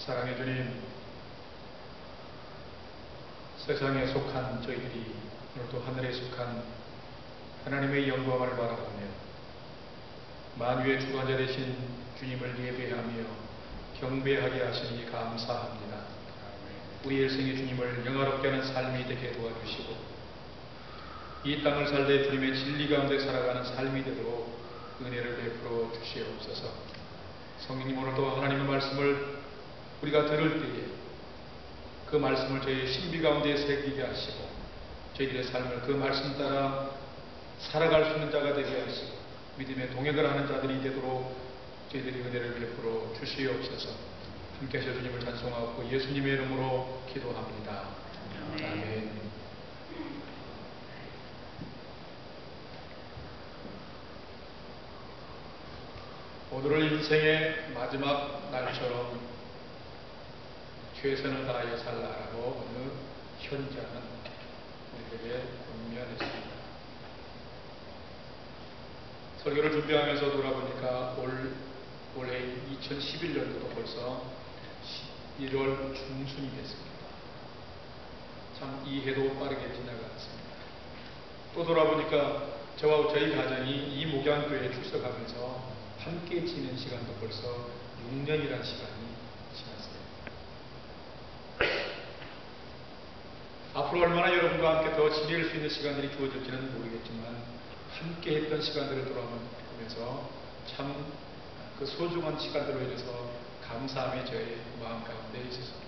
사랑해 주님, 세상에 속한 저희들이 오늘도 하늘에 속한 하나님의 영광을 바라보며 만유의 주관자 되신 주님을 예배하며 경배하게 하시니 감사합니다. 우리 일생의 주님을 영화롭게 하는 삶이 되게 도와주시고 이 땅을 살되 주님의 진리 가운데 살아가는 삶이 되도록 은혜를 베풀어 주시옵소서. 성령님, 오늘도 하나님의 말씀을 우리가 들을 때에 그 말씀을 저희의 신비 가운데 새기게 하시고 저희들의 삶을 그 말씀 따라 살아갈 수 있는 자가 되게 하시고 믿음의 동역을 하는 자들이 되도록 저희들이 은혜를 베풀어 주시옵소서. 함께 하실 주님을 찬송하고 예수님의 이름으로 기도합니다. 아멘. 오늘을 인생의 마지막 날처럼 최선을 다하여 살라라고 어느 현자는 우리에게 권면했습니다. 설교를 준비하면서 돌아보니까 올해 2011년도도 벌써 1월 중순이 됐습니다. 참 이 해도 빠르게 지나갔습니다. 또 돌아보니까 저와 저희 가정이 이 목양교회에 출석하면서 함께 지낸 시간도 벌써 6년이라는 시간이 지났어요. 앞으로 얼마나 여러분과 함께 더 지낼 수 있는 시간들이 주어질지는 모르겠지만 함께 했던 시간들을 돌아보면서 참 그 소중한 시간들로 인해서 감사함이 저의 마음 가운데 있었습니다.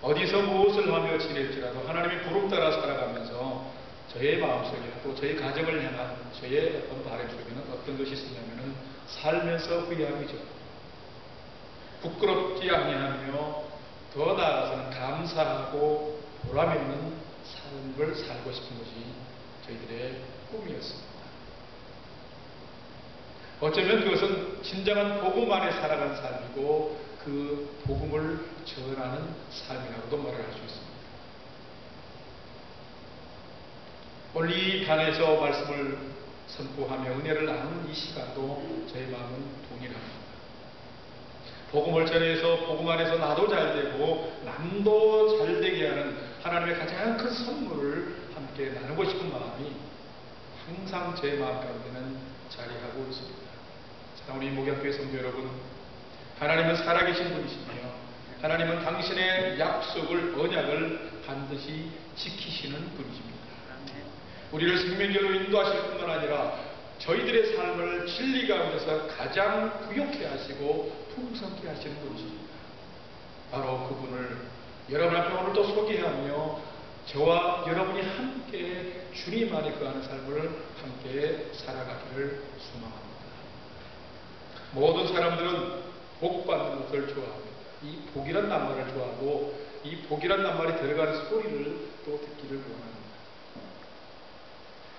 어디서 무엇을 하며 지낼지라도 하나님의 부름 따라 살아가면서 저의 마음속에는 또 저희 가정을 향한 저의 어떤 바람 속에는 어떤 것이 있었냐면은 살면서 후회함이죠. 부끄럽지 아니하며 더 나아가서는 감사하고 보람 있는 삶을 살고 싶은 것이 저희들의 꿈이었습니다. 어쩌면 그것은 진정한 복음 안에 살아가는 삶이고 그 복음을 전하는 삶이라고도 말을 할 수 있습니다. 오늘 이 단에서 말씀을 선포하며 은혜를 나누는 이 시간도 저희 마음은 동일합니다. 복음을 전해서 복음 안에서 나도 잘 되고 남도 잘 되게 하는 하나님의 가장 큰 선물을 함께 나누고 싶은 마음이 항상 제 마음 가운데는 자리하고 있습니다. 자, 우리 목양교회 성도 여러분, 하나님은 살아계신 분이시며 하나님은 당신의 약속을, 언약을 반드시 지키시는 분이십니다. 우리를 생명길로 인도하실 뿐만 아니라 저희들의 삶을 진리 가운데서 가장 부욕해 하시고 풍성케 하시는 분이십니다. 바로 그분을 여러분 앞에 오늘도 소개하며 저와 여러분이 함께 주님 안에 거하는 삶을 함께 살아가기를 소망합니다. 모든 사람들은 복 받는 것을 좋아합니다. 이 복이란 낱말을 좋아하고 이 복이란 낱말이 들어가는 소리를 또 듣기를 원합니다.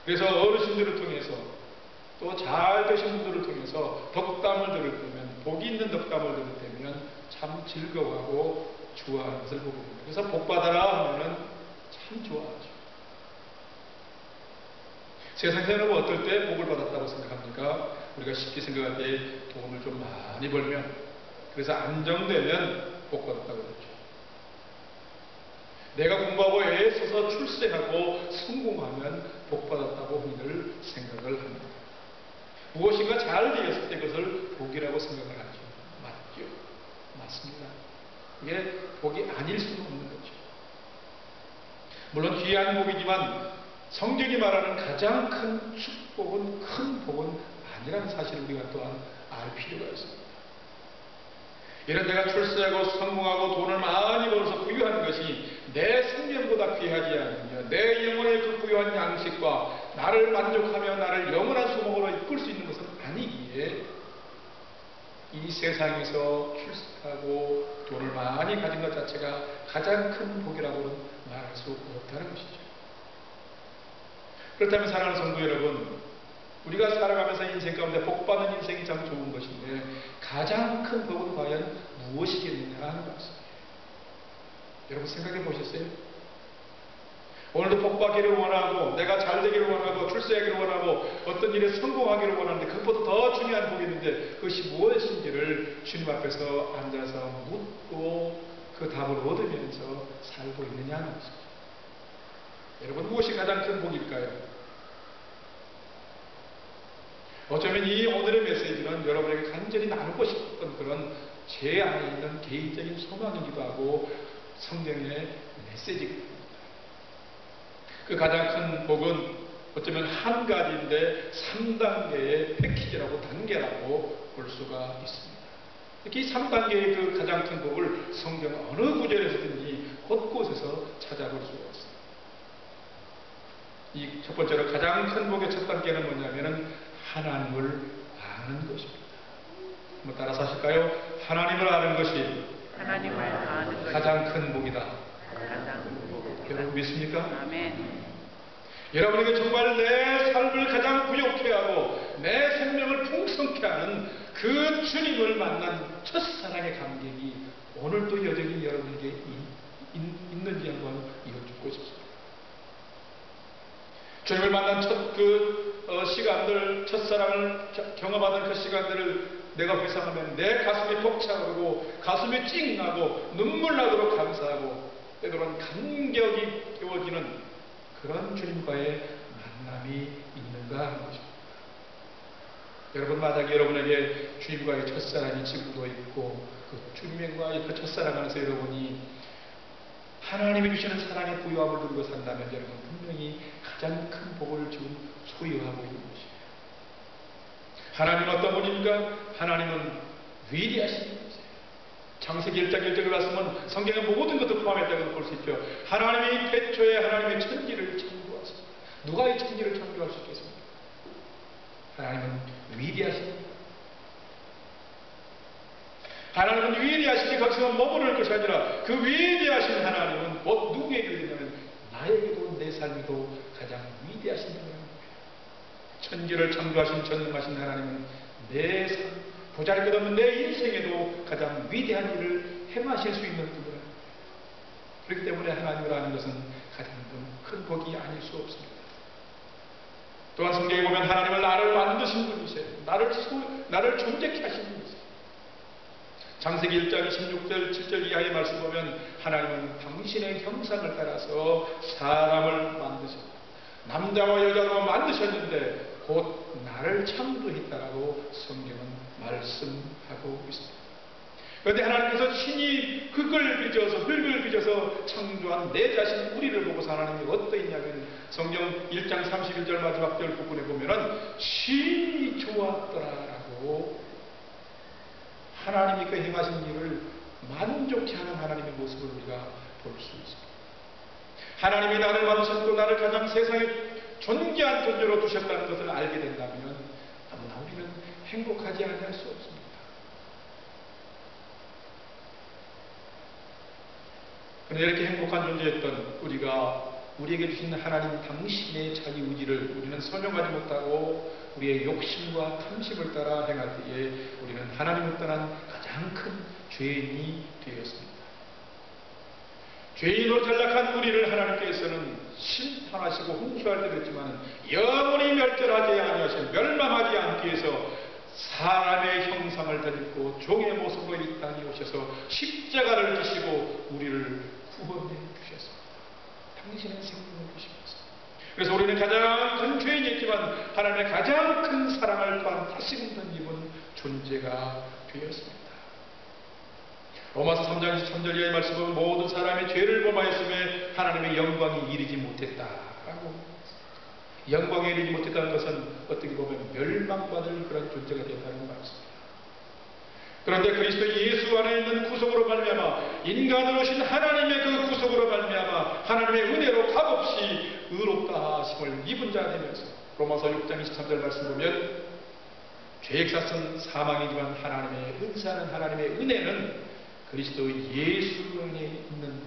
그래서 어르신들을 통해서 또 잘 되신 분들을 통해서 덕담을 들을 때면, 복이 있는 덕담을 들을 때면 참 즐거워하고 좋아하는 것을 보게 됩니다. 그래서 복 받아라 하면은 참 좋아하죠. 세상에는 어떨 때 복을 받았다고 생각합니까? 우리가 쉽게 생각할 때 돈을 좀 많이 벌면, 그래서 안정되면 복 받았다고 그러죠. 내가 공부하고 애써서 출세하고 성공하면 복 받았다고 흔히들 생각을 합니다. 무엇인가 잘 되었을 때 그것을 복이라고 생각을 하죠. 맞죠? 맞습니다. 이게 복이 아닐 수는 없는 거죠. 물론 귀한 복이지만 성경이 말하는 가장 큰 축복은, 큰 복은 아니라는 사실을 우리가 또한 알 필요가 있습니다. 이런 내가 출세하고 성공하고 돈을 많이 벌어서 부유한 것이 내 생명보다 귀하지 않으며 내 영혼의 그 부유한 양식과 나를 만족하며 나를 영원한 소망으로 이끌 수 있는 것은 아니기에 이 세상에서 출세하고 돈을 많이 가진 것 자체가 가장 큰 복이라고는 말할 수 없다는 것이죠. 그렇다면 사랑하는 성도 여러분, 우리가 살아가면서 인생 가운데 복받는 인생이 참 좋은 것인데 가장 큰 복은 과연 무엇이겠느냐 하는 것입니다. 여러분 생각해 보셨어요? 오늘도 복받기를 원하고 내가 잘 되기를 원하고 출세하기를 원하고 어떤 일에 성공하기를 원하는데 그것보다 더 중요한 복이 있는데 그것이 무엇인지를 주님 앞에서 앉아서 묻고 그 답을 얻으면서 살고 있느냐는 것입니다. 여러분, 무엇이 가장 큰 복일까요? 어쩌면 이 오늘의 메시지는 여러분에게 간절히 나누고 싶었던 그런 제 안에 있는 개인적인 소망이기도 하고 성경의 메시지입니다. 그 가장 큰 복은 어쩌면 한 가지인데 3단계의 패키지라고 단계라고 볼 수가 있습니다. 특히 3단계의 그 가장 큰 복을 성경 어느 구절에서든지 곳곳에서 찾아볼 수가 있습니다. 이 첫 번째로 가장 큰 복의 첫 단계는 뭐냐면은 하나님을 아는 것입니다. 한번 따라서 하실까요? 하나님을 아는 것이 가장 큰 복이다. 여러분 믿습니까? 아멘. 여러분에게 정말 내 삶을 가장 부욕해 하고 내 생명을 풍성케 하는 그 주님을 만난 첫사랑의 감격이 오늘도 여전히 여러분에게 있는지 한번 이어주고 싶습니다. 주님을 만난 시간들, 첫사랑을 경험하던 그 시간들을 내가 회상하면 내 가슴이 벅차오르고 가슴이 찡하고 눈물 나도록 감사하고 때로는 감격이 깨워지는 그런 주님과의 만남이 있는가 하는 것입니다. 여러분, 만약에 여러분에게 주님과의 첫사랑이 지금도 있고 그 주님과의 그 첫사랑 안에서 여러분이 하나님이 주시는 사랑의 부유함을 누리고 산다면 여러분 분명히 가장 큰 복을 지금 소유하고 있는 것입니다. 하나님은 어떤 분입니까? 하나님은 위대하신 분이세요. 창세기 1장 1절을 봤으면 성경의 모든 것도 포함했다고 볼 수 있죠. 하나님이 태초에 하나님의 천지를 창조하십니다. 누가 이 천지를 창조할 수 있겠습니까? 하나님은 위대하신 분입니다. 하나님은 위대하시니 거기서 머무를 것이 아니라 그 위대하신 하나님은 곧 누구에게 있냐면 나에게도 내 삶에도 가장 위대하신 분입니다. 천지를 창조하신 전능하신 하나님은 내 삶, 보잘것없는 내 인생에도 가장 위대한 일을 행하실 수 있는 분이라. 그렇기 때문에 하나님을 아는 것은 가장 큰 복이 아닐 수 없습니다. 또한 성경에 보면 하나님은 나를 만드신 분이세요. 나를 존재케 하신 분이세요. 창세기 1장 16절 7절 이하의 말씀 보면 하나님은 당신의 형상을 따라서 사람을 만드셨다. 남자와 여자로 만드셨는데 곧 나를 창조했다라고 성경은 말씀하고 있습니다. 그런데 하나님께서 친히 흙을 빚어서 창조한 내 자신 우리를 보고서 하나님이 어떠했냐면 성경 1장 31절 마지막 절 부분에 보면은 친히 좋았더라라고 하나님이 그 행하신 일을 만족해 하는 하나님의 모습을 우리가 볼 수 있습니다. 하나님이 나를 만드셨고 나를 가장 세상에 존귀한 존재로 두셨다는 것을 알게 된다면 너무나 우리는 행복하지 않을 수 없습니다. 그런데 이렇게 행복한 존재였던 우리에게 주신 하나님 당신의 자유의지를 우리는 설명하지 못하고 우리의 욕심과 탐심을 따라 행할 때에 우리는 하나님을 떠난 가장 큰 죄인이 되었습니다. 죄인으로 전락한 우리를 하나님께서는 심판하시고 홍수할 때도 있지만 영원히 멸절하지 아니하시고 멸망하지 않기 위해서 사람의 형상을 덧입고 종의 모습으로 이 땅에 오셔서 십자가를 지시고 우리를 구원해 주셨습니다. 당신의 생명을 주시면서. 그래서 우리는 가장 큰 죄인이었지만 하나님의 가장 큰 사랑을 또한 다시금 덧입은 존재가 되었습니다. 로마서 3장 23절 이하의 말씀은 모든 사람이 죄를 범하였음에 하나님의 영광이 이르지 못했다라고. 영광에 이르지 못했다는 것은 어떻게 보면 멸망받을 그런 존재가 된다는 말씀입니다. 그런데 그리스도 예수 안에 있는 구속으로 말미암아 인간으로 오신 하나님의 그 구속으로 말미암아 하나님의 은혜로 값없이 의롭다 하심을 입은 자 되면서 로마서 6장 23절 말씀 보면 죄의 값은 사망이지만 하나님의 은사는 하나님의 은혜는 그리스도 예수 안에 있는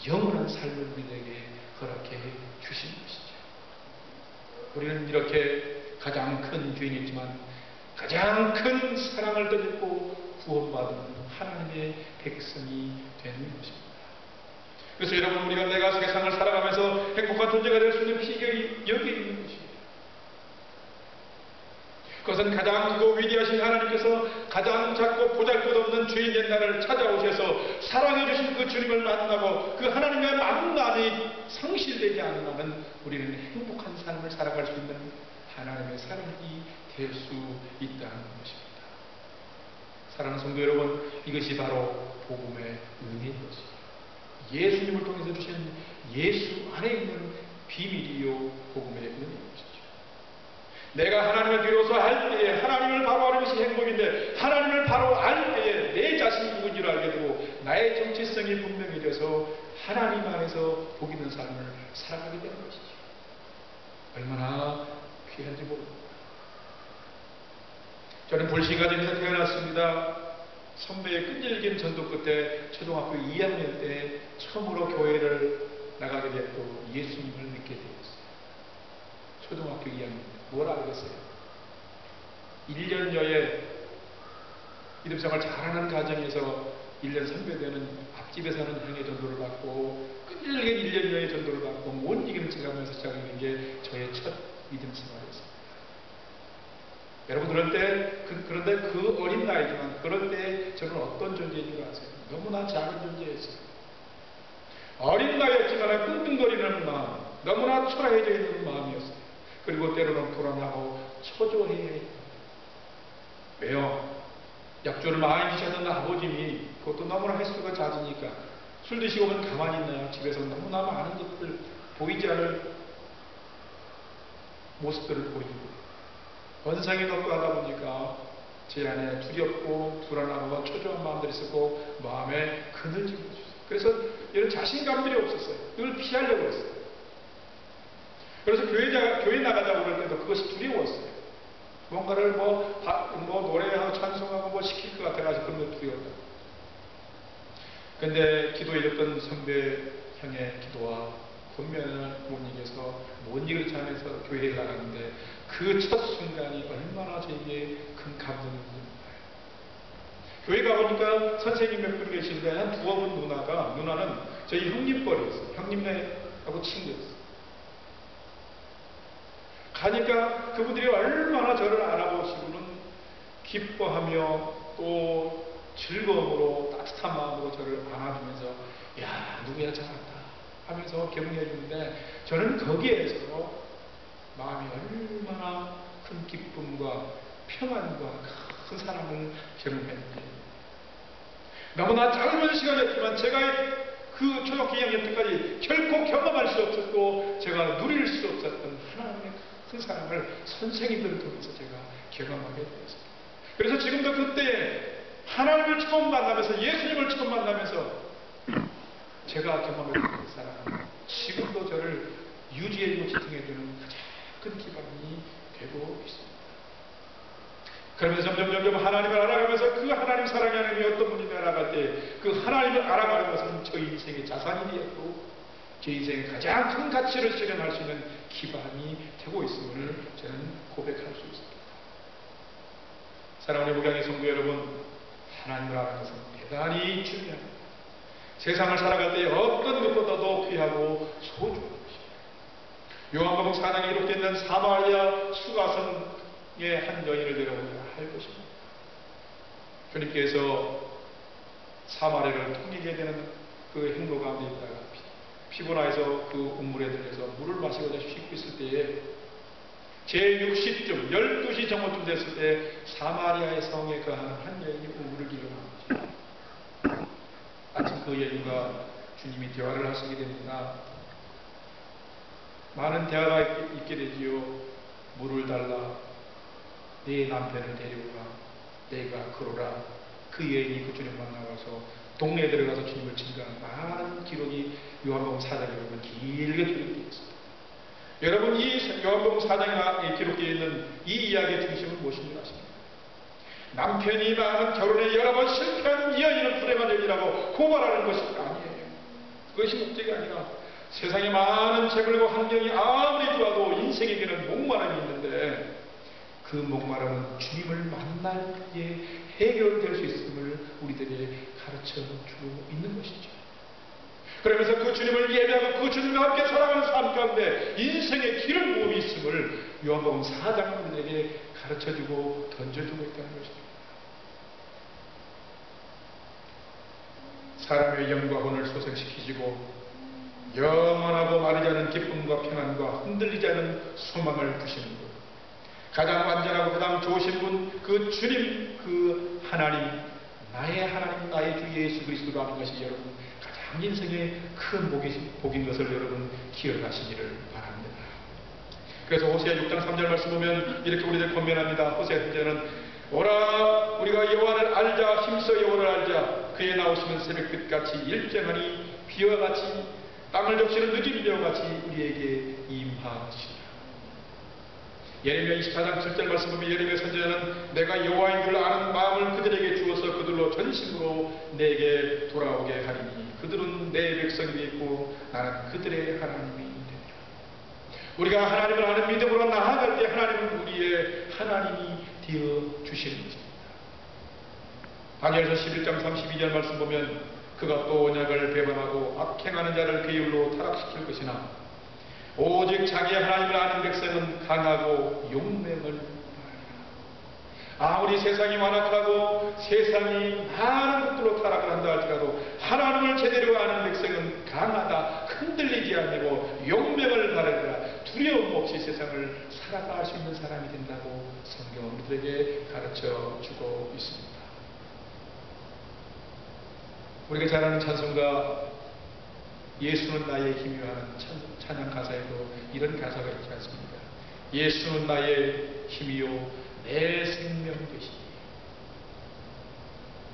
영원한 삶을 우리에게 허락해 주신 것이죠. 우리는 이렇게 가장 큰 죄인이지만 가장 큰 사랑을 덧입고 구원받은 하나님의 백성이 되는 것입니다. 그래서 여러분, 우리가 내가 세상을 살아가면서 행복한 존재가 될 수 있는 비결이 여기에 있는 것입니다. 그것은 가장 크고 위대하신 하나님께서 가장 작고 보잘것없는 죄인된 나를 찾아오셔서 사랑해 주신 그 주님을 만나고 그 하나님의 만남이 상실되지 않는 한은 우리는 행복한 삶을 살아갈 수 있는 하나님의 사람이 될 수 있다는 것입니다. 사랑하는 성도 여러분, 이것이 바로 복음의 은혜인 것입니다. 예수님을 통해서 주신 예수 안에 있는 비밀이요 복음의 은혜인 것이죠. 내가 하나님을 비로소 알 때에 하나님을 바로 아는 것이 행복인데, 하나님을 바로 알 때에 내 자신이 누군지를 알게 되고 나의 정체성이 분명해져서 하나님 안에서 복 있는 삶을 살아가게 되는 것이죠. 얼마나 귀한지 모릅니다. 저는 불신가정에서 태어났습니다. 선배의 끈질긴 전도 끝에 초등학교 2학년 때 처음으로 교회를 나가게 되었고 예수님을 믿게 되었어요. 초등학교 2학년 때. 뭘 알겠어요? 1년여에 믿음생활 잘하는 가정에서 1년 선배되는 앞집에서는 행의 전도를 받고 끈질긴 1년여의 전도를 받고 못 이기는 척하면서 시작하는 게 저의 첫 믿음생활이었습니다. 여러분, 그런데 그 어린 나이지만 그럴 때 저는 어떤 존재인 줄 아세요? 너무나 작은 존재였어요. 어린 나이였지만 끙끙거리는 마음, 너무나 초라해져 있는 마음이었어요. 그리고 때로는 불안하고 초조해야 했다. 왜요? 약주를 많이 드셨던 아버님이, 그것도 너무나 횟수가 잦으니까 술 드시고 오면 가만히 있나요? 집에서 너무나 많은 것들, 보이지 않을 모습들을 보이고 원상이 높고 하다 보니까 제 안에 두렵고 불안하고 초조한 마음들이 있었고 마음에 그늘지고 있었어요. 그래서 이런 자신감들이 없었어요. 이걸 피하려고 했어요. 그래서 교회 나가자고 그럴 때도 그것이 두려웠어요. 뭔가를 노래하고 찬송하고 뭐 시킬 것 같아가지고 그런 게 두려웠다. 근데 기도해줬던 선배 형의 기도와 권면을 못 이겨서 못 이기지 않아서 교회를 나갔는데 그 첫 순간이 얼마나 저에게 큰 감동이었는지. 교회 가보니까 선생님 몇 분 계신데 한 두어 분 누나는 저희 형님 뻘이었어요. 형님네하고 친구였어요. 가니까 그분들이 얼마나 저를 알아보시고는 기뻐하며 또 즐거움으로 따뜻한 마음으로 저를 안아주면서 야, 누구야 잘한다 하면서 격려해 주는데 저는 거기에서 마음이 얼마나 큰 기쁨과 평안과 큰 사랑을 경험했는지. 너무나 짧은 시간이었지만 제가 그 초등학교 2학년 때까지 결코 경험할 수 없었고 제가 누릴 수 없었던 하나님의 큰 사랑을 선생님들을 통해서 제가 경험하게 되었습니다. 그래서 지금도 그때 하나님을 처음 만나면서 예수님을 처음 만나면서 제가 경험했던 그 사랑은 지금도 저를 유지해주고 지탱해주는 가장 큰 기반이 되고 있습니다. 그러면서 점점 하나님을 알아가면서 그 하나님 사랑의 하나님이 어떤 분인지 알아갈 때 그 하나님을 알아가는 것은 저 인생의 자산이 되었고 제 인생의 가장 큰 가치를 실현할 수 있는 기반이 되고 있음을 저는 고백할 수 있습니다. 사랑하는 목양의 성도 여러분, 하나님을 알아가는 것은 대단히 중요합니다. 세상을 살아갈 때 어떤 것보다도 귀하고 소중한 것입니다. 요한복음 4장에 기록되어 있는 사마리아 수가성의 한 여인을 데려오려 할 것입니다. 주님께서 사마리아를 통일해야 되는 그 행로 가운데 있다가 피곤해서 그 우물에 들려서 물을 마시고자 쉬고 있을 때에 제60쯤 12시 정오쯤 됐을 때 사마리아의 성에 거하는 한 여인이 우물을 기르는 것입니다. 마침 그 여인과 주님이 대화를 하시게 됩니다. 많은 대화가 있게 되지요. 물을 달라, 네 남편을 데려오라, 내가 그러라. 그 여인이 그 주님 만나가서 동네에 들어가서 주님을 증거하는 많은 기록이 요한복음 4장에 보면 길게 기록되어 있습니다. 여러분, 이 요한복음 4장에 기록되어 있는 이 이야기의 중심은 무엇인지 아십니까? 남편이 많은 결혼에 여러 번 실패한 이 여인은 불행한 여인이라고 고발하는 것이 아니에요. 그것이 목적이 아니라 세상에 많은 재물과 환경이 아무리 좋아도 인생에게는 목마름이 있는데 그 목마름은 주님을 만날 때에 해결될 수 있음을 우리들에게 가르쳐 주고 있는 것이죠. 그러면서 그 주님을 예배하고 그 주님과 함께 살아가는 삶 가운데 인생의 기름 부음이 있음을 요한복음 4장은 우리에게 가르쳐주고 던져주고 있다는 것입니다. 사람의 영과 혼을 소생시키시고 영원하고 마르지 않은 기쁨과 평안과 흔들리지 않은 소망을 주시는 분, 가장 완전하고 가장 좋으신 분, 그 주님, 그 하나님, 나의 하나님, 나의 주 예수 그리스도로 하는 것이 여러분 가장 인생의 큰 복인 것을 여러분 기억하시기를 바랍니다. 그래서 호세아 6장 3절 말씀 보면 이렇게 우리들 권면합니다. 호세아 3절은 오라 우리가 여호와를 알자, 힘써 여호와를 알자. 그의 나오시는 새벽빛같이 일정하니 비와 같이 땅을 적시는 늦은 비와 같이 우리에게 임하시리라. 예레미야 24장 7절 말씀 보면 예레미야 선지자는 내가 여호와인 줄 아는 마음을 그들에게 주어서 그들로 전심으로 내게 돌아오게 하리니 그들은 내 백성이 되고 나는 그들의 하나님이 되리라. 우리가 하나님을 아는 믿음으로 나아갈 때 하나님은 우리의 하나님이 되어 주시는 것입니다. 다니엘서 11장 32절 말씀 보면 그가 또 언약을 배반하고 악행하는 자를 배율로 타락시킬 것이나 오직 자기 하나님을 아는 백성은 강하고 용맹을 바라리라. 아무리 세상이 완악하고 세상이 많은 것들로 타락을 한다 할지라도 하나님을 제대로 아는 백성은 강하다, 흔들리지 않고 용맹을 바라리라. 두려움 없이 세상을 살아갈 수 있는 사람이 된다고 성경은 우리들에게 가르쳐 주고 있습니다. 우리가 잘 아는 찬송가 예수는 나의 힘이여 하는 찬양 가사에도 이런 가사가 있지 않습니까? 예수는 나의 힘이요 내 생명 되시니.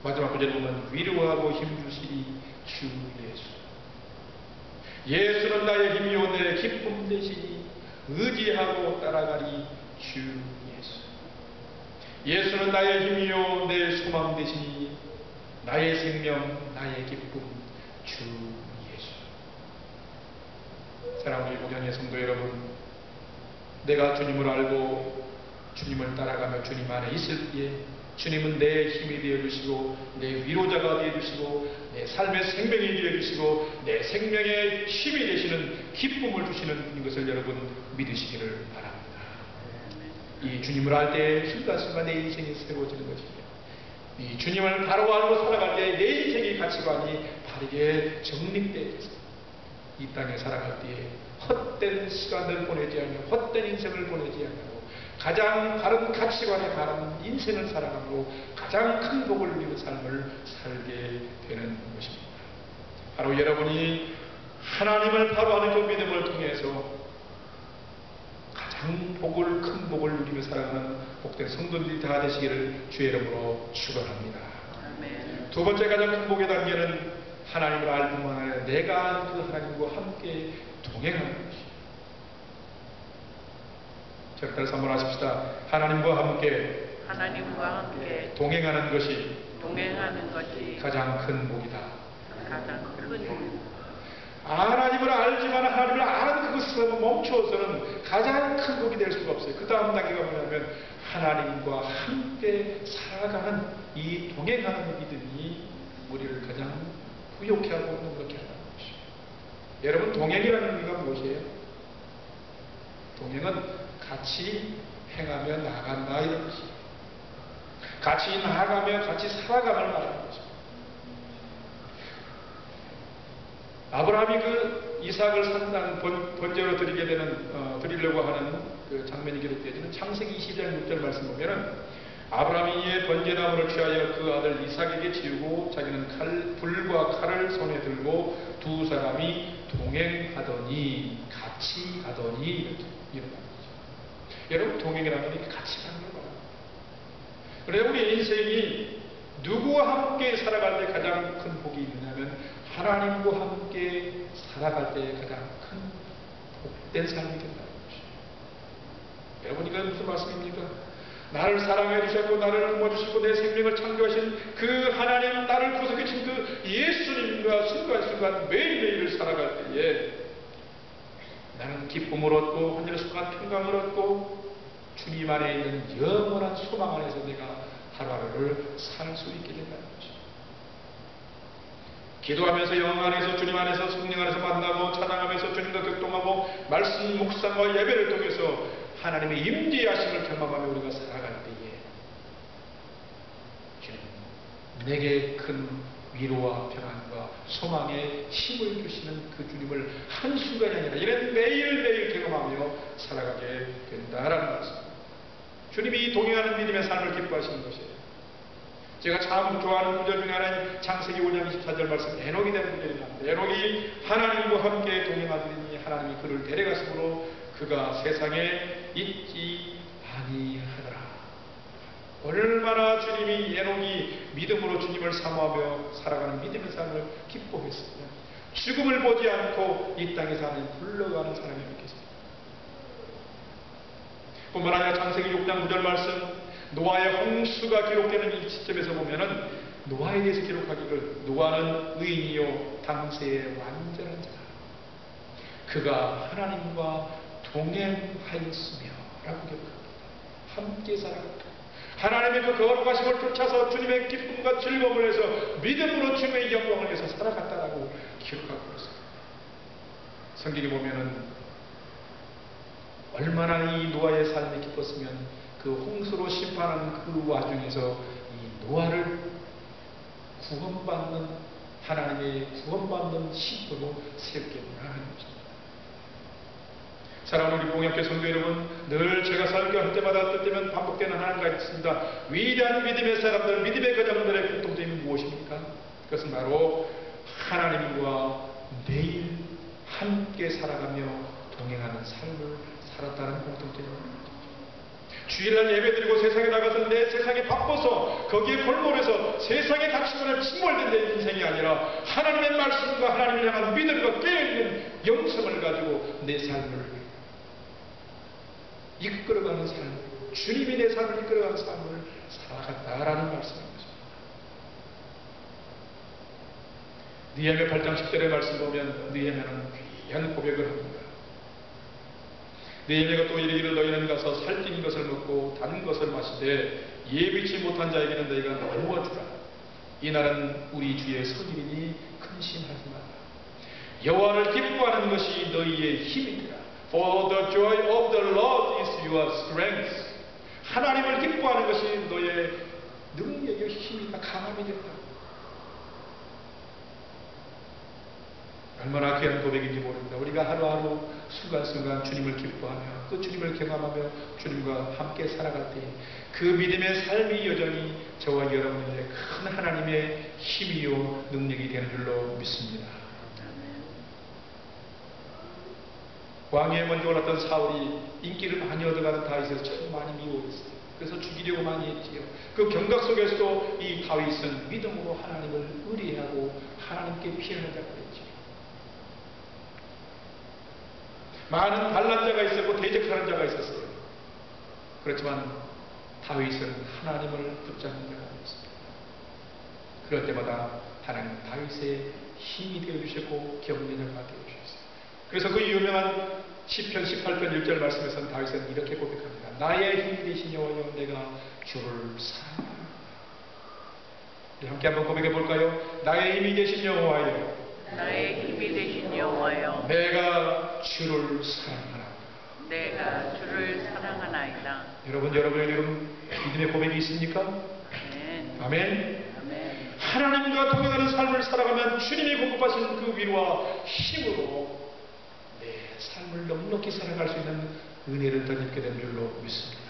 마지막 구절에 보면 위로하고 힘주시니 주 예수. 예수는 나의 힘이요 내 기쁨 되시니 의지하고 따라가리 주 예수. 예수는 나의 힘이요 내 소망 되시니 나의 생명 나의 기쁨 주 예수. 사랑하는 우리 성도 여러분, 내가 주님을 알고 주님을 따라가며 주님 안에 있을 때에 주님은 내 힘이 되어주시고 내 위로자가 되어주시고 내 삶의 생명이 되어주시고 내 생명의 힘이 되시는 기쁨을 주시는 것을 여러분 믿으시기를 바랍니다. 이 주님을 알 때 순간순간 내 인생이 새로워지는 것입니다. 이 주님을 바로 알고 살아갈 때 내 인생의 가치관이 바르게 정립되어서 이 땅에 살아갈 때에 헛된 시간을 보내지 않고 헛된 인생을 보내지 않고 가장 바른 가치관에 바른 인생을 살아가고 가장 큰 복을 누리는 삶을 살게 되는 것입니다. 바로 여러분이 하나님을 바로 아는 그 믿음을 통해서 가장 큰 복을 누리며 살아가는 복된 성도들이 다 되시기를 주의 이름으로 축원합니다. 두 번째 가장 큰 복의 단계는 하나님을 알 뿐만 아니라 내가 아는 그 하나님과 함께 동행하는 것이에요. 적당히 선물하십시다. 하나님과 함께 동행하는 것이 가장 큰 복이다. 하나님을 알지만 하나님을 아는 그것을 멈추어서는 가장 큰 복이 될 수가 없어요. 그 다음 단계가 뭐냐면 하나님과 함께 살아가는 이 동행하는 믿음이 우리를 가장 부욕해 하고 행복하게 하는 것이에요. 여러분, 동행이라는 의미가 무엇이에요? 동행은 같이 행하며 나간다 이런 것이에요. 같이 나아가며 같이 살아감을 말하는 것입니다. 아브라함이 그 이삭을 산당 번제로 드리려고 하는 그 장면이 기록되어지는 창세기 20장 6절 말씀 보면은 아브라함이 이에 번제나무를 취하여 그 아들 이삭에게 지우고 자기는 불과 칼을 손에 들고 두 사람이 동행하더니 같이 가더니 이렇게 일어난 거죠. 여러분, 동행이라는 게 같이 가는 걸 말합니다. 그래서 우리 인생이 누구와 함께 살아갈 때 가장 큰 복이 있느냐면 하나님과 함께 살아갈 때 가장 큰 복된 삶이 된다는 것이에요. 여러분, 이건 무슨 말씀입니까? 나를 사랑해 주셨고 나를 품어주시고 내 생명을 창조하신 그 하나님, 나를 구속해 주신 그 예수님과 순간순간 매일매일을 살아갈 때에 나는 기쁨을 얻고 한절 순간 평강을 얻고 주님 안에 있는 영원한 소망 안에서 내가 하루하루를 살 수 있게 된다는 것입니다. 기도하면서 영 안에서 주님 안에서 성령 안에서 만나고 찬양하면서 주님과 교통하고 말씀 묵상과 예배를 통해서 하나님의 임재하심을 경험하며 우리가 살아갈 때에 주님 내게 큰 위로와 평안과 소망의 힘을 주시는 그 주님을 한순간이 아니라 이런 매일매일 경험하며 살아가게 된다라는 말씀. 주님이 동행하는 믿음의 삶을 기뻐하시는 것이에요. 제가 참 좋아하는 구절 중에 하나는 창세기 5장 24절 말씀 에녹이 되는 구절이 나옵니다. 에녹이 하나님과 함께 동행하더니 하나님이 그를 데려가심으로 그가 세상에 있지 아니하더라. 얼마나 주님이 에녹이 믿음으로 주님을 사모하며 살아가는 믿음의 삶을 기뻐했으며 죽음을 보지 않고 이 땅에 사는 굴러가는 사람이 됐겠습니다. 뿐만 아니라 창세기 6장 9절 말씀 노아의 홍수가 기록되는 이 시점에서 보면은 노아에 대해서 기록하기를 노아는 의인이요 당세의 완전한 자다. 그가 하나님과 동행하였으며 라고 기록합니다. 함께 살아갔다. 하나님의 그 거룩하심을 쫓아서 주님의 기쁨과 즐거움을 해서 믿음으로 주님의 영광을 위해서 살아갔다라고 기록하고 있습니다. 성경에 보면은 얼마나 이 노아의 삶이 기뻤으면 그 홍수로 심판하는 그 와중에서 이 노아를 구원받는 하나님의 구원받는 신부로 세우게 하는 것입니다. 사랑하는 우리 봉양교 성도 여러분, 늘 제가 설교할 때마다 때면 반복되는 하나가 있습니다. 위대한 믿음의 사람들, 믿음의 가정들의 공통점이 무엇입니까? 그것은 바로 하나님과 매일 함께 살아가며 동행하는 삶을 살았다는 공통점입니다. 주일날 예배드리고 세상에 나가서 내 세상에 바빠서 거기에 골몰해서 세상의 가치관에 침몰된 내 인생이 아니라 하나님의 말씀과 하나님을 향한 믿음과 깨어있는 영성을 가지고 내 삶을 이끌어가는 삶, 주님이 내 삶을 이끌어가는 삶을 살아갔다라는 말씀입니다. 느헤미야 8장 10절의 말씀 보면 느헤미야는 귀한 고백을 합니다. 느헤미야가 또 이르기를 너희는 가서 살찐 것을 먹고 단 것을 마시되 예비치 못한 자에게는 너희가 나누어 주라. 이날은 우리 주의 성일이니 근심하지 마라. 여호와를 기뻐하는 것이 너희의 힘이니라. For the joy of the Lord is your strength. 하나님을 기뻐하는 것이 너의 능력의 힘이다, 강함이 된다. 얼마나 귀한 고백인지 모릅니다. 우리가 하루하루 순간순간 주님을 기뻐하며 그 주님을 경험하며 주님과 함께 살아갈 때 그 믿음의 삶이 여전히 저와 여러분에게 큰 하나님의 힘이요 능력이 되는 줄로 믿습니다. 왕위에 먼저 올랐던 사울이 인기를 많이 얻어가는 다윗에서 참 많이 미워했어요. 그래서 죽이려고 많이 했지요. 그 경각 속에서도 이 다윗은 믿음으로 하나님을 의뢰하고 하나님께 피하는 자가 됐지요. 많은 반란자가 있었고 대적하는 자가 있었어요. 그렇지만 다윗은 하나님을 붙잡는 자가 되었습니다. 그럴 때마다 하나님은 다윗의 힘이 되어주셨고 격려자가 되어주셨어요. 그래서 그 유명한 시편 18편 1절 말씀에서는 다윗은 이렇게 고백합니다. 나의 힘이 되신 여호와여 내가 주를 사랑합니다. 우리 함께 한번 고백해 볼까요? 나의 힘이 되신 여호와여 나의 힘이 되신 여호와여 내가 주를 사랑하나이다. 내가 주를 사랑하나이다. 여러분의 믿음의 고백이 있습니까? 아멘. 아멘. 아멘. 하나님과 동행하는 삶을 살아가면 주님이 공급하신 그 위로와 힘으로 내 삶을 넉넉히 살아갈 수 있는 은혜를 덧입게 된 줄로 믿습니다.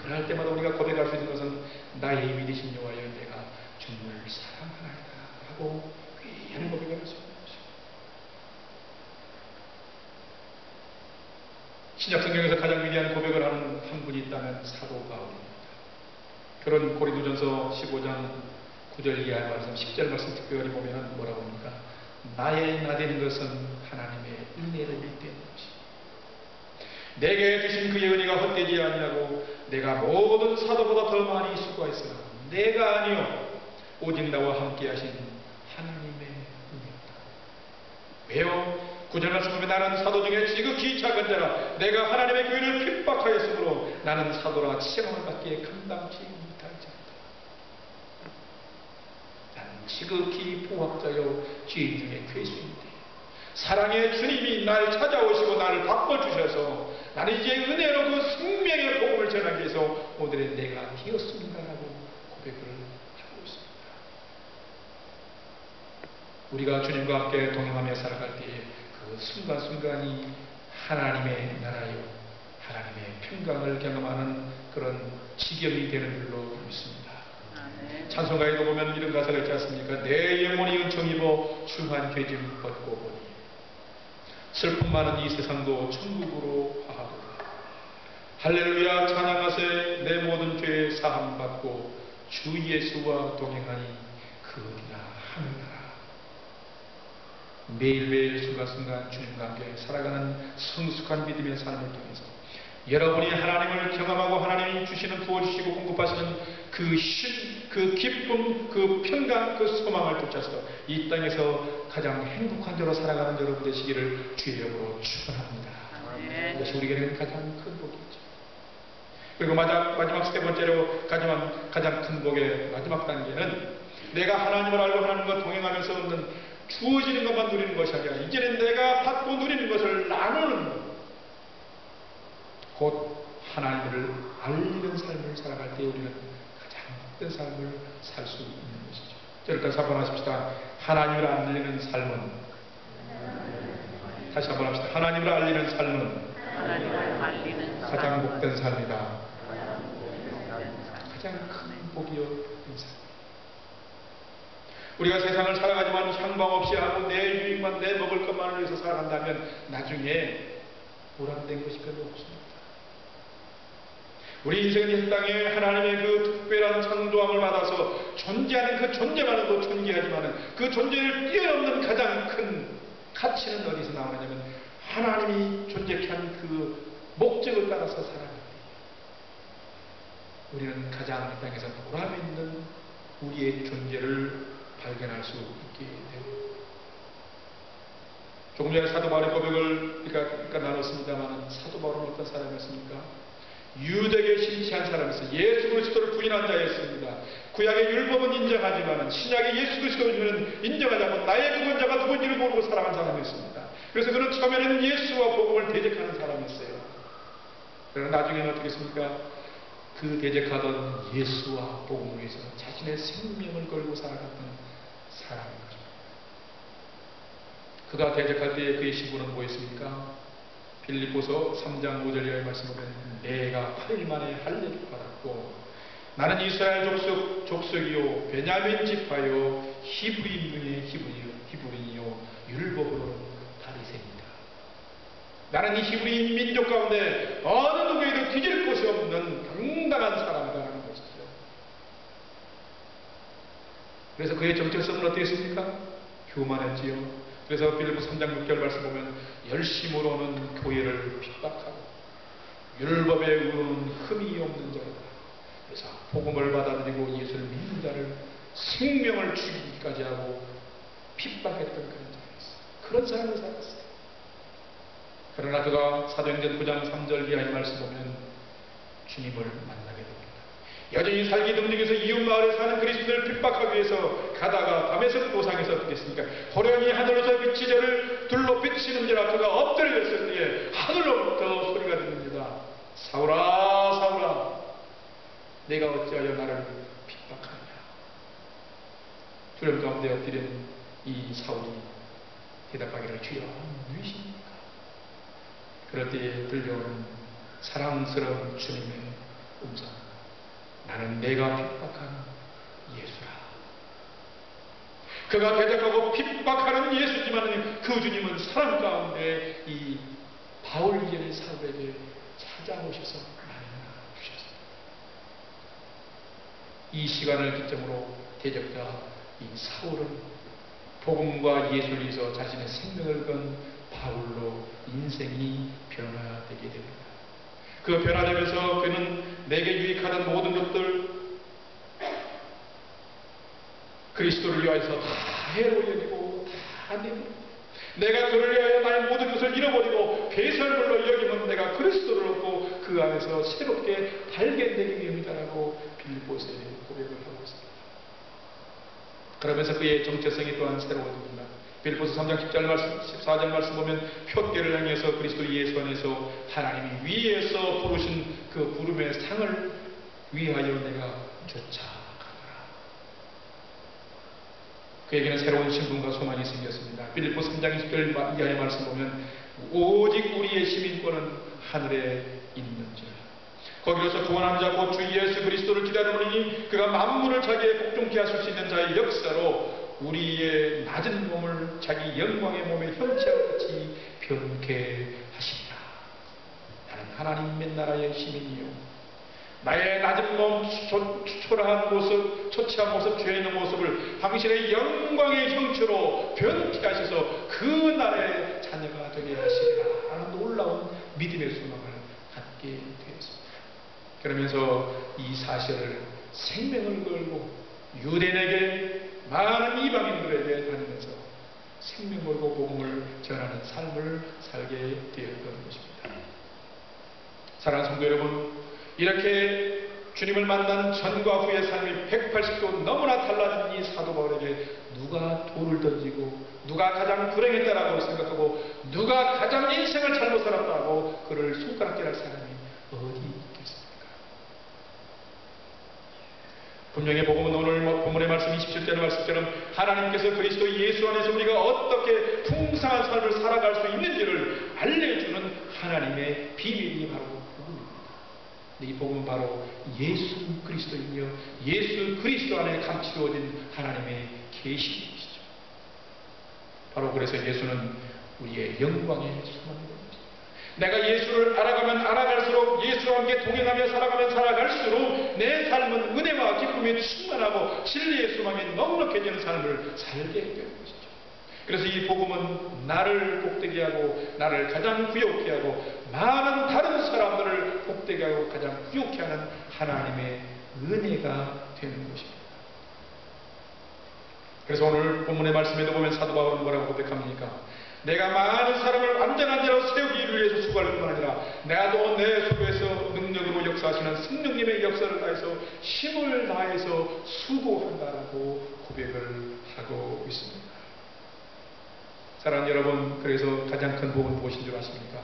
그럴 때마다 우리가 고백할 수 있는 것은 나의 힘이 되신 여호와여 내가 주님을 사랑하나이다 하고 귀한 고백을 할 수 있는 것입니다. 신약 성경에서 가장 위대한 고백을 하는 한 분이 있다면 사도 바울입니다. 그런 고린도전서 15장 9절 이하의 말씀 10절 말씀 특별히 보면 뭐라고 합니까? 나의 나되는 것은 하나님의 은혜를 믿는 것이다. 내게 주신 그의 은혜가 헛되지 아니하고 내가 모든 사도보다 더 많이 수고했으나 내가 아니요 오직 나와 함께 하신 하나님의 은혜다. 왜요? 9절 말씀 보면 나는 사도 중에 지극히 작은 자라 내가 하나님의 교회를 핍박하였으므로 나는 사도라 치명을 받기에 감당치 못할 자다. 나는 지극히 포악자여 죄인 중에 괴수인데 사랑의 주님이 날 찾아오시고 나를 바꿔주셔서 나는 이제 은혜로 그 생명의 복음을 전하기 위해서 오늘의 내가 되었습니다라고 고백을 하고 있습니다. 우리가 주님과 함께 동행하며 살아갈 때에 그 순간순간이 하나님의 나라요 하나님의 평강을 경험하는 그런 지경이 되는 줄로 믿습니다. 찬송가에도 보면 이런 가사가 있지 않습니까? 내 영혼이 은총 입어 중한 죄짐 벗고 보니 슬픔 많은 이 세상도 천국으로 화하도다. 할렐루야 찬양하세 내 모든 죄 사함 받고 주 예수와 동행하니 그 어디나 하늘나라. 매일매일 순간순간 주님과 함께 살아가는 성숙한 믿음의 삶을 통해서 여러분이 하나님을 경험하고 하나님이 주시는 부어주시고 공급하시는 그 기쁨, 그 평강, 그 소망을 쫓아서 이 땅에서 가장 행복한 자로 살아가는 여러분 되시기를 주의 이름으로 축원합니다. 이것이 우리에게는 가장 큰 복이죠. 그리고 마지막 세 번째로 가장 큰 복의 마지막 단계는 내가 하나님을 알고 하나님과 동행하면서 얻는 주어지는 것만 누리는 것이 아니라 이제는 내가 받고 누리는 것을 나누는 것. 곧 하나님을 알리는 삶을 살아갈 때 우리는 가장 큰 삶을 살 수 있는 것이죠. 저를 다시 한번 하십시다. 하나님을 알리는 삶은 다시 한번 합시다. 하나님을 알리는 삶은 가장 복된 삶이다. 가장 큰 복이요 인생. 우리가 세상을 살아가지만 향방 없이 하고 내 유익만 내 먹을 것만을 위해서 살아간다면 나중에 보람된 것이 별로 없습니다. 우리 인생은 이 땅에 하나님의 그 특별한 창조함을 받아서 존재하는 그 존재만으로도 존귀하지만 그 존재를 뛰어넘는 가장 큰 가치는 어디서 나오느냐면 하나님이 존재케 한 그 목적을 따라서 살아갈 때 우리는 가장 이 땅에서 보람 있는 우리의 존재를 발견할 수 있게 됩니다. 조금 전에 사도 바울의 고백을 우리가 나눴습니다만 사도 바울은 어떤 사람이었습니까? 유대계 신치한 사람이었어요. 예수 그리스도를 부인한 자였습니다. 구약의 율법은 인정하지만 신약의 예수 그리스도를 인정하지 않고 나의 구원자가 누군지를 모르고 살아간 사람이었습니다. 그래서 그는 처음에는 예수와 복음을 대적하는 사람이었어요. 그러나 나중에는 어떻게 했습니까? 그 대적하던 예수와 복음을 위해서 자신의 생명을 걸고 살아갔던 사람인 것입니다. 그가 대적할 때 그의 신분은 뭐였습니까? 빌립보서 3장 5절 이하의 말씀을 보면 내가 8일 만에 할례를 받았고 나는 이스라엘 족속이요 베냐민 지파요 히브리인 중에 히브리인이요 율법으로는 바리새인이다. 나는 이 히브리인 민족 가운데 어느 누구에도 뒤질 곳이 없는 당당한 사람이다라는 것이죠. 그래서 그의 정체성은 어떻겠습니까? 교만했지요. 그래서 빌립보 3장 6절 말씀 보면 열심으로는 교회를 핍박하고 율법에 의로는 흠이 없는 자로다. 그래서 복음을 받아들이고 예수를 믿는 자를 생명을 죽이기까지 하고 핍박했던 그런 자였어요. 그런 삶을 살았어요. 그러나 그가 사도행전 9장 3절 이하의 말씀 보면 주님을 만나게 됩니다. 여전히 살기 등등해서 이웃마을에 사는 그리스도를 핍박하기 위해서 가다가 다메섹 도상에서 어떻게 했습니까? 호련히 하늘에서 빛이 저를 둘러 비치는지라 그가 엎드려졌을 때에 하늘로부터 소리가 들립니다. 사울아 사울아 내가 어찌하여 나를 핍박하느냐. 두려움 가운데 엎드린 이 사울이 대답하기를 주여 누구십니까? 그럴 때에 들려오는 사랑스러운 주님의 음성. 나는 내가 핍박한 예수라. 그가 대적하고 핍박하는 예수지만 그 주님은 사람 가운데 이 바울 이전의 사울에게 찾아오셔서 만나 주셨습니다. 이 시간을 기점으로 대적자 이 사울은 복음과 예수를 위해서 자신의 생명을 건 바울로 인생이 변화되게 됩니다. 그 변화되면서 그는 내게 유익하던 모든 것들 그리스도를 위하여서 다 해로 여기고 다 내버립니다. 내가 그를 위하여 나의 모든 것을 잃어버리고 배설물로 여기면 내가 그리스도를 얻고 그 안에서 새롭게 발견되기 위함이다라고 빌립보서에 고백을 하고 있습니다. 그러면서 그의 정체성이 또한 새로워집니다. 빌립보서 3장 14절 말씀 보면 표대를 향해서 그리스도 예수 안에서 하나님이 위에서 부르신 그 부름의 상을 위하여 내가 쫓아가노라. 그에게는 새로운 신분과 소망이 생겼습니다. 빌립보 3장 20절 이하의 말씀 보면 오직 우리의 시민권은 하늘에 있는지라. 거기로서 구원하는 자 곧 주 예수 그리스도를 기다리노니 그가 만물을 자기의 복종케 하실 수 있는 자의 역사로 우리의 낮은 몸을 자기 영광의 몸의 형체와 같이 변케 하시리라. 나는 하나님의 나라의 시민이요 나의 낮은 몸, 초라한 모습, 초췌한 모습, 죄 있는 모습을 당신의 영광의 형체로 변케 하셔서 그 나라의 자녀가 되게 하시리라 하는 놀라운 믿음의 소망을 갖게 되었습니다. 그러면서 이 사실을 생명을 걸고 유대인에게 많은 이방인들에게 다니면서 생명 걸고 복음을 전하는 삶을 살게 되었던 것입니다. 사랑하는 성도 여러분, 이렇게 주님을 만난 전과 후의 삶이 180도 너무나 달라진 이 사도 바울에게 누가 돌을 던지고 누가 가장 불행했다라고 생각하고 누가 가장 인생을 잘못 살았다고 그를 손가락질할 사람이 어디 있겠습니까? 분명히 복음은 오늘 본문의 말씀 27절의 말씀처럼 하나님께서 그리스도 예수 안에서 우리가 어떻게 풍성한 삶을 살아갈 수 있는지를 알려주는 하나님의 비밀이 바로 복음입니다. 이 복음은 바로 예수 그리스도이며 예수 그리스도 안에 감추어진 하나님의 계시이시죠. 바로 그래서 예수는 우리의 영광의 소망입니다. 내가 예수를 알아가면 알아갈수록 예수와 함께 동행하며 살아가면 살아갈수록 내 삶은 은혜와 기쁨에 충만하고 진리의 소망이 넉넉해지는 삶을 살게 되는 것이죠. 그래서 이 복음은 나를 복되게 하고 나를 가장 부욕케 하고 많은 다른 사람들을 복되게 하고 가장 부욕케 하는 하나님의 은혜가 되는 것입니다. 그래서 오늘 본문의 말씀에도 보면 사도 바울은 뭐라고 고백합니까? 내가 많은 사람을 완전한 자로 세우기 위해서 수고할 뿐만 아니라 나도 내 속에서 능력으로 역사하시는 성령님의 역사를 다해서 힘을 다해서 수고한다라고 고백을 하고 있습니다. 사랑하는 여러분, 그래서 가장 큰 복은 무엇인 줄 아십니까?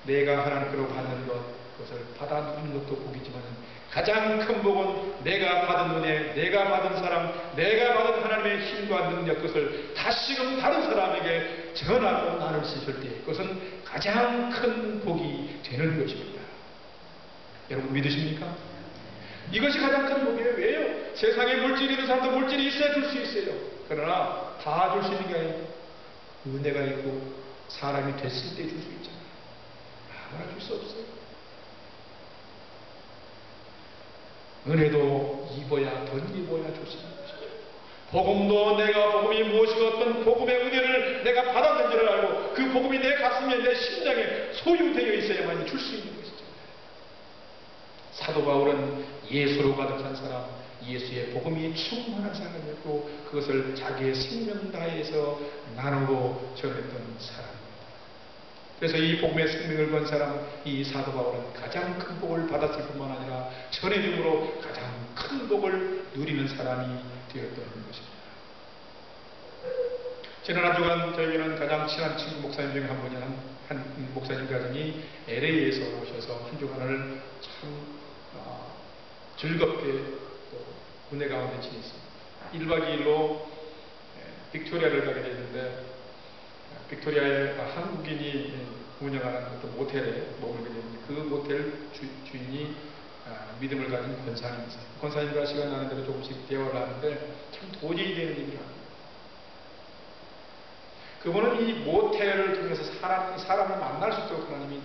내가 하나님께로 받는 그것을 받아 누리는 것도 복이지만 가장 큰 복은 내가 받은 은혜, 내가 받은 사랑, 내가 받은 하나님의 힘과 능력, 그것을 다시금 다른 사람에게 전하고 나눌 수 있을 때 그것은 가장 큰 복이 되는 것입니다. 여러분 믿으십니까? 이것이 가장 큰 복이에요. 왜요? 세상에 물질이 있는 사람도 물질이 있어야 줄 수 있어요. 그러나 다 줄 수 있는 게 아니고 은혜가 있고 사람이 됐을 때 줄 수 있잖아요. 아무나 줄 수 없어요. 은혜도 입어야 덧입어야 줄 수 있는 것이죠. 복음도 내가 복음이 무엇이고 어떤 복음의 은혜를 내가 받았는지를 알고 그 복음이 내 가슴에 내 심장에 소유되어 있어야만 줄 수 있는 것이죠. 사도 바울은 예수로 가득한 사람, 예수의 복음이 충만한 사람이었고 그것을 자기의 생명 다해서 나누고 전했던 사람입니다. 그래서 이 복음의 생명을 건 사람, 이 사도 바울은 가장 큰 복을 받았을 뿐만 아니라 전해줌으로 가장 큰 복을 누리는 사람이 되었던 것입니다. 지난 한 주간 저희는 가장 친한 친구 목사님 중에 한 분이 한 목사님 가정이 LA에서 오셔서 한 주간을 참 즐겁게 또 은혜 가운데 지냈습니다. 1박 2일로 빅토리아를 가게 됐는데 빅토리아에 한국인이 운영하는 어떤 모텔에 머물게 됐는데 그 모텔 주인이 믿음을 가진 권사님이세요. 권사님과 시간 나는 대로 조금씩 대화를 하는데 참 도저히 되는 얘기를 합니다. 그분은 이 모텔을 통해서 사람을 만날 수 있도록 하나님이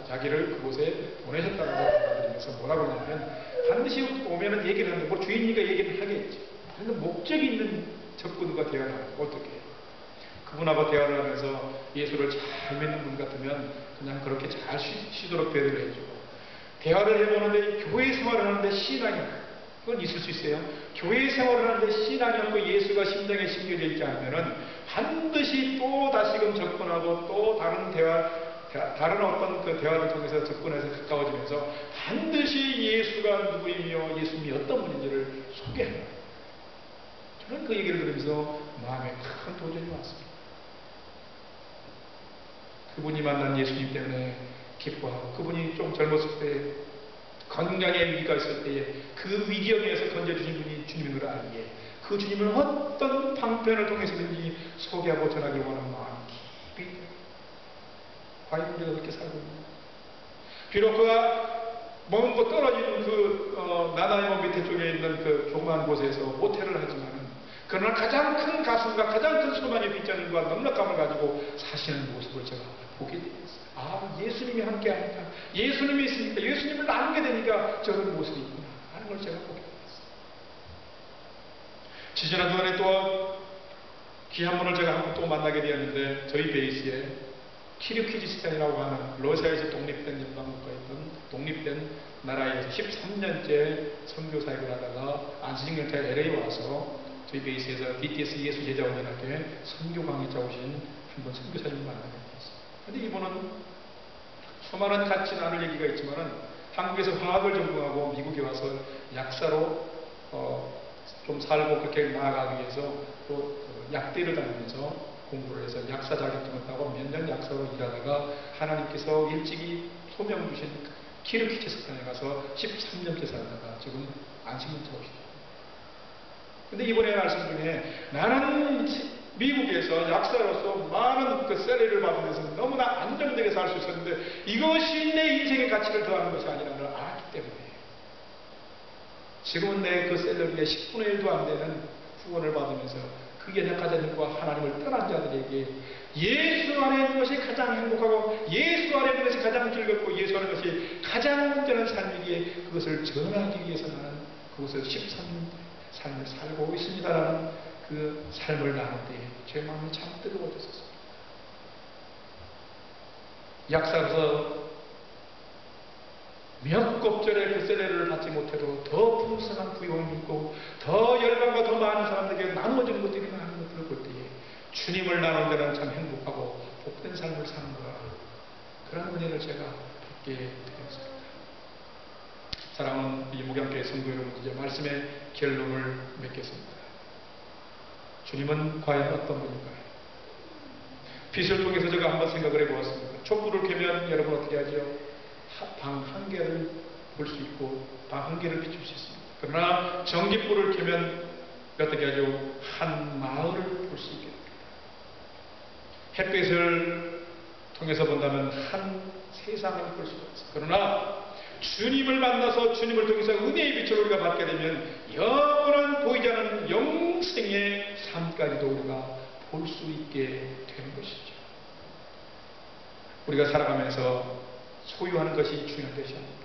자기를 그곳에 보내셨다고 받아들이면서 뭐라고 하냐면 반드시 오면은 얘기를 하는데 뭐 주인이니까 얘기를 하겠지. 그런데 목적이 있는 접근과 대화를 하는 어떻게 해요? 그분하고 대화를 하면서 예수를 잘 믿는 분 같으면 그냥 그렇게 잘 쉬도록 배려를 해주고 대화를 해보는데 교회 생활을 하는데 신앙이 그건 있을 수 있어요. 교회 생활을 하는데 신앙이 없고 예수가 심장에 심겨져 있지 않으면은 반드시 또 다시금 접근하고 또 다른 어떤 그 대화를 통해서 접근해서 가까워지면서 반드시 예수가 누구이며 예수님이 어떤 분인지를 소개합니다. 저는 그 얘기를 들으면서 마음에 큰 도전이 왔습니다. 그분이 만난 예수님 때문에 기뻐하고, 그분이 좀 젊었을 때 건강에 위기가 있을 때에 그 위기형에서 건져주신 분이 주님인 걸 알기에 그 주님을 어떤 방편을 통해서든지 소개하고 전하기 원하는 마음이 깊이 있다. 과연 우리가 그렇게 살고 있는가? 비록 그가 먼 곳 떨어진 나나이모 밑에 쪽에 있는 그 조그만 곳에서 모텔을 하지만, 그러나 가장 큰 가슴과 가장 큰 소망의 빗자루과 넉넉함을 가지고 사시는 모습을 제가 보게 되었어요. 아, 예수님이 함께하니까, 예수님이 있으니까, 예수님을 나누게 되니까 저런 모습이 있구나 하는 걸 제가 보게 되었어요. 지지난 주간에 또 귀한 분을 제가 한 번 또 만나게 되었는데, 저희 베이스에 키르키즈스탄이라고 하는 러시아에서 독립된 연방국가에 있던 독립된 나라에서 13년째 선교사역을 하다가 안수징연차에 LA 와서 저희 베이스에서 DTS 예수제자원연합회 선교 강의자 오신 한 분 선교사님을 만나게 되었어요. 그런데 이분은 수많은 같이 나눌 얘기가 있지만은 한국에서 화학을 전공하고 미국에 와서 약사로 좀 살고 그렇게 나아가기 위해서 또 약대를 다니면서 공부를 해서 약사 자격증을 따고 몇 년 약사로 일하다가 하나님께서 일찍이 소명 주신 키르키즈스탄에 가서 13년째 살다가 지금 안식년차 오시더라고요. 근데 이번에 말씀 중에 나는 미국에서 약사로서 많은 그 셀러리를 받으면서 너무나 안정되게 살 수 있었는데 이것이 내 인생의 가치를 더하는 것이 아니라는 걸 알았기 때문에 지금은 내 그 셀러리의 10분의 1도 안 되는 후원을 받으면서 그 연약하자들과 하나님을 떠난 자들에게 예수 안에 있는 것이 가장 행복하고 예수 안에 있는 것이 가장 즐겁고 예수 안에 있는 것이 가장 온전한 삶이기에 그것을 전하기 위해서 나는 그것을 13년 삶을 살고 있습니다라는 그 삶을 나눌 때에 제 마음이 참 뜨거워졌었습니다. 약사로서 몇 곱절의 그 세례를 받지 못해도 더 풍성한 부유함이 있고 더 열방과 더 많은 사람들에게 나누어지는 것들이 많은 것들을 볼 때에 주님을 나눈 데는 참 행복하고 복된 삶을 사는 거야. 그런 은혜를 제가 받게 되었습니다. 사랑하는 이 목양교회 성도 여러분, 이제 말씀의 결론을 맺겠습니다. 주님은 과연 어떤 분인가요? 빛을 통해서 제가 한번 생각을 해보았습니다. 촛불을 켜면 여러분 어떻게 하죠? 방 한 개를 볼 수 있고 방 한 개를 비출 수 있습니다. 그러나 전기불을 켜면 어떻게 하죠? 한 마을을 볼 수 있게 됩니다. 햇빛을 통해서 본다면 한 세상을 볼 수가 있습니다. 그러나 주님을 만나서 주님을 통해서 은혜의 빛을 우리가 받게 되면 영원한 보이지 않는 영생의 삶까지도 우리가 볼 수 있게 되는 것이죠. 우리가 살아가면서 소유하는 것이 중요한 것이 아닙니다.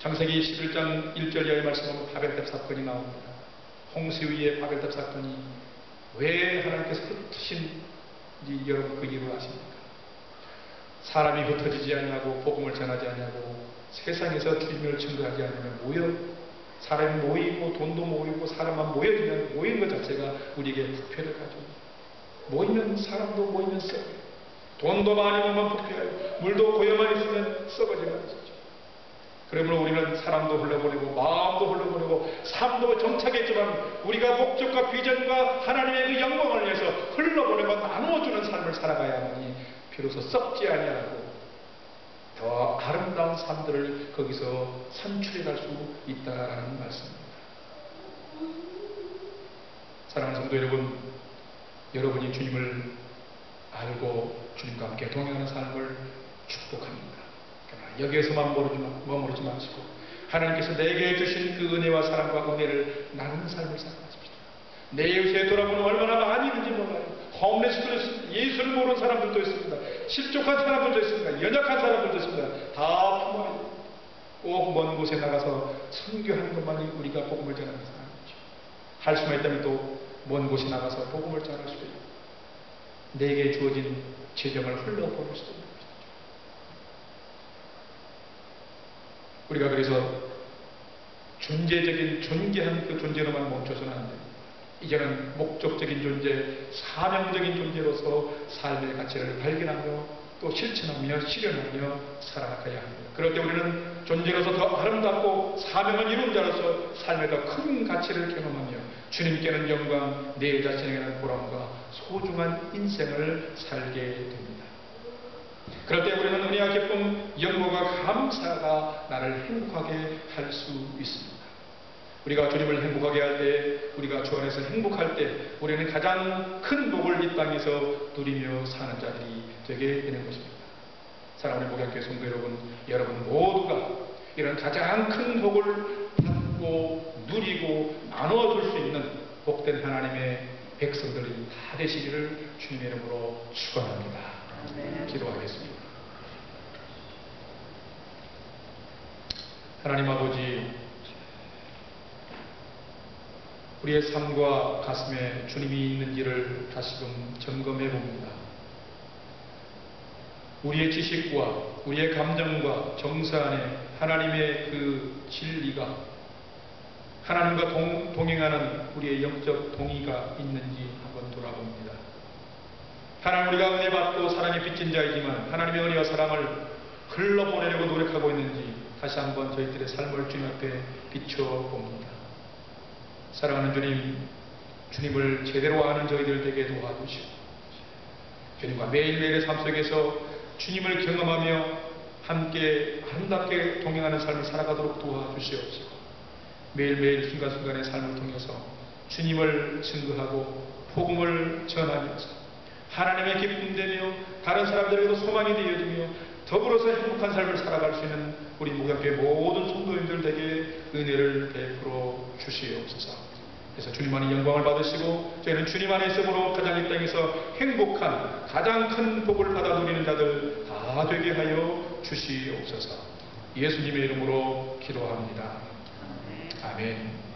창세기 11장 1절 이하의 말씀은 바벨탑 사건이 나옵니다. 홍수 위의 바벨탑 사건이 왜 하나님께서 흩으신지 여러분 그 이유를 아십니까? 사람이 흩어지지 않냐고 복음을 전하지 않냐고 세상에서 주님을 증거하지 않으면 사람이 모이고 돈도 모이고 사람만 모여지면 모이는 것 자체가 우리에게 부패를 가져옵니다. 모이면 사람도 모이면 썩어요. 돈도 많이 모으면 부패해요. 물도 고여만 있으면 썩어지는 것이죠. 그러므로 우리는 사람도 흘러보내고 마음도 흘러보내고 삶도 정착했지만 우리가 목적과 비전과 하나님의 그 영광을 위해서 흘러보내고 나누어주는 삶을 살아가야만이 비로소 썩지 아니하고 더 아름다운 삶들을 거기서 산출해 갈 수 있다라는 말씀입니다. 사랑하는 성도 여러분, 여러분이 주님을 알고 주님과 함께 동행하는 삶을 축복합니다. 그러나 여기에서만 머무르지 마시고 하나님께서 내게 주신 그 은혜와 사랑과 은혜를 나누는 삶을 살아가십시오. 내 이웃에 돌아보면 얼마나 많이 있는지 몰라요. 홈레스도 있습니다. 예수를 모르는 사람들도 있습니다. 실족한 사람들도 있습니다. 연약한 사람들도 있습니다. 다 품어야 꼭 먼 곳에 나가서 선교하는 것만이 우리가 복음을 전하는 사람이죠. 할 수만 있다면 또 먼 곳에 나가서 복음을 전할 수도 있고 내게 주어진 재정을 흘러보낼 수도 있는 것이죠. 우리가 그래서 존재적인 존귀한 그 존재로만 멈춰서는 안 됩니다. 이제는 목적적인 존재, 사명적인 존재로서 삶의 가치를 발견하며 또 실천하며 실현하며 살아가야 합니다. 그럴 때 우리는 존재로서 더 아름답고 사명을 이룬 자로서 삶의 더 큰 가치를 경험하며 주님께는 영광, 내 자신에게는 보람과 소중한 인생을 살게 됩니다. 그럴 때 우리는 은혜와 기쁨, 영광과 감사가 나를 행복하게 할 수 있습니다. 우리가 주님을 행복하게 할 때, 우리가 주 안에서 행복할 때 우리는 가장 큰 복을 이 땅에서 누리며 사는 자들이 되게 되는 것입니다. 사랑하는 목양교회 성도 여러분 모두가 이런 가장 큰 복을 받고 누리고 나누어줄 수 있는 복된 하나님의 백성들이 다 되시기를 주님의 이름으로 축원합니다. 기도하겠습니다. 하나님 아버지, 우리의 삶과 가슴에 주님이 있는지를 다시금 점검해 봅니다. 우리의 지식과 우리의 감정과 정서 안에 하나님의 그 진리가, 하나님과 동행하는 우리의 영적 동의가 있는지 한번 돌아봅니다. 하나님, 우리가 은혜 받고 사랑에 빚진 자이지만 하나님의 은혜와 사랑을 흘러보내려고 노력하고 있는지 다시 한번 저희들의 삶을 주님 앞에 비춰봅니다. 사랑하는 주님, 주님을 제대로 아는 저희들 되게 도와주시고 주님과 매일매일의 삶 속에서 주님을 경험하며 함께 아름답게 동행하는 삶을 살아가도록 도와주시옵시고 매일매일 순간순간의 삶을 통해서 주님을 증거하고 복음을 전하면서 하나님의 기쁨 되며 다른 사람들에게도 소망이 되어지며 더불어서 행복한 삶을 살아갈 수 있는 우리 목양교회 모든 성도님들 에게 은혜를 베풀어 주시옵소서. 그래서 주님 안에 영광을 받으시고 저희는 주님 안에 있음으로 가장 이 땅에서 행복한 가장 큰 복을 받아 누리는 자들 다 되게 하여 주시옵소서. 예수님의 이름으로 기도합니다. 아멘.